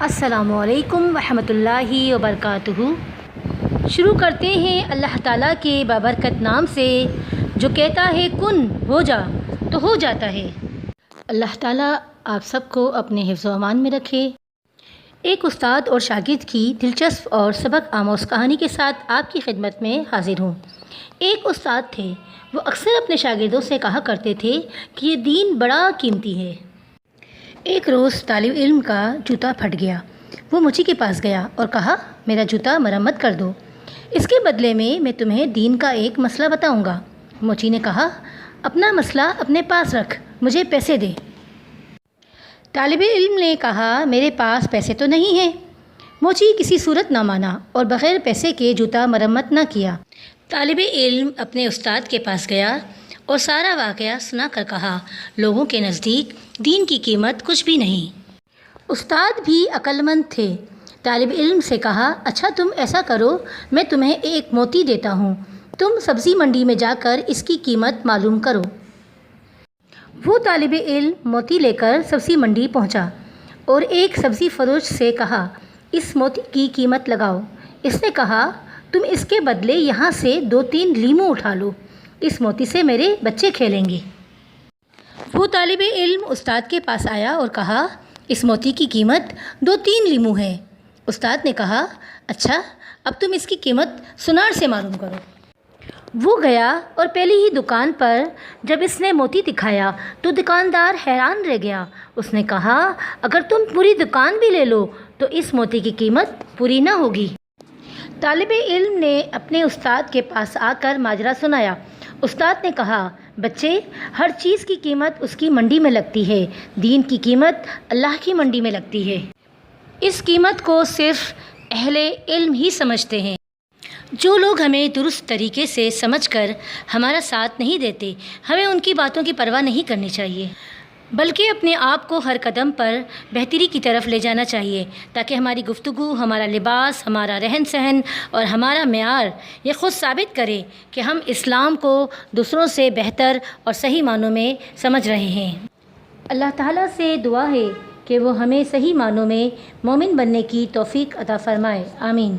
السلام علیکم ورحمۃ اللہ وبرکاتہ۔ شروع کرتے ہیں اللہ تعالیٰ کے بابرکت نام سے جو کہتا ہے کن ہو جا تو ہو جاتا ہے۔ اللہ تعالیٰ آپ سب کو اپنے حفظ و امان میں رکھے۔ ایک استاد اور شاگرد کی دلچسپ اور سبق آموز کہانی کے ساتھ آپ کی خدمت میں حاضر ہوں۔ ایک استاد تھے، وہ اکثر اپنے شاگردوں سے کہا کرتے تھے کہ یہ دین بڑا قیمتی ہے۔ ایک روز طالب علم کا جوتا پھٹ گیا۔ وہ موچی کے پاس گیا اور کہا میرا جوتا مرمت کر دو، اس کے بدلے میں تمہیں دین کا ایک مسئلہ بتاؤں گا۔ موچی نے کہا اپنا مسئلہ اپنے پاس رکھ، مجھے پیسے دے۔ طالب علم نے کہا میرے پاس پیسے تو نہیں ہیں۔ موچی کسی صورت نہ مانا اور بغیر پیسے کے جوتا مرمت نہ کیا۔ طالب علم اپنے استاد کے پاس گیا اور سارا واقعہ سنا کر کہا لوگوں کے نزدیک دین کی قیمت کچھ بھی نہیں۔ استاد بھی عقل مند تھے۔ طالب علم سے کہا اچھا تم ایسا کرو، میں تمہیں ایک موتی دیتا ہوں، تم سبزی منڈی میں جا کر اس کی قیمت معلوم کرو۔ وہ طالب علم موتی لے کر سبزی منڈی پہنچا اور ایک سبزی فروش سے کہا اس موتی کی قیمت لگاؤ۔ اس نے کہا تم اس کے بدلے یہاں سے 2-3 لیموں اٹھا لو، اس موتی سے میرے بچے کھیلیں گے۔ وہ طالب علم استاد کے پاس آیا اور کہا اس موتی کی قیمت 2-3 لیموں ہے۔ استاد نے کہا اچھا اب تم اس کی قیمت سنار سے معلوم کرو۔ وہ گیا اور پہلی ہی دکان پر جب اس نے موتی دکھایا تو دکاندار حیران رہ گیا۔ اس نے کہا اگر تم پوری دکان بھی لے لو تو اس موتی کی قیمت پوری نہ ہوگی۔ طالب علم نے اپنے استاد کے پاس آ کر ماجرا سنایا۔ استاد نے کہا بچے ہر چیز کی قیمت اس کی منڈی میں لگتی ہے، دین کی قیمت اللہ کی منڈی میں لگتی ہے۔ اس قیمت کو صرف اہل علم ہی سمجھتے ہیں۔ جو لوگ ہمیں درست طریقے سے سمجھ کر ہمارا ساتھ نہیں دیتے، ہمیں ان کی باتوں کی پرواہ نہیں کرنی چاہیے، بلکہ اپنے آپ کو ہر قدم پر بہتری کی طرف لے جانا چاہیے تاکہ ہماری گفتگو، ہمارا لباس، ہمارا رہن سہن اور ہمارا معیار یہ خود ثابت کرے کہ ہم اسلام کو دوسروں سے بہتر اور صحیح معنوں میں سمجھ رہے ہیں۔ اللہ تعالیٰ سے دعا ہے کہ وہ ہمیں صحیح معنوں میں مومن بننے کی توفیق عطا فرمائے، آمین۔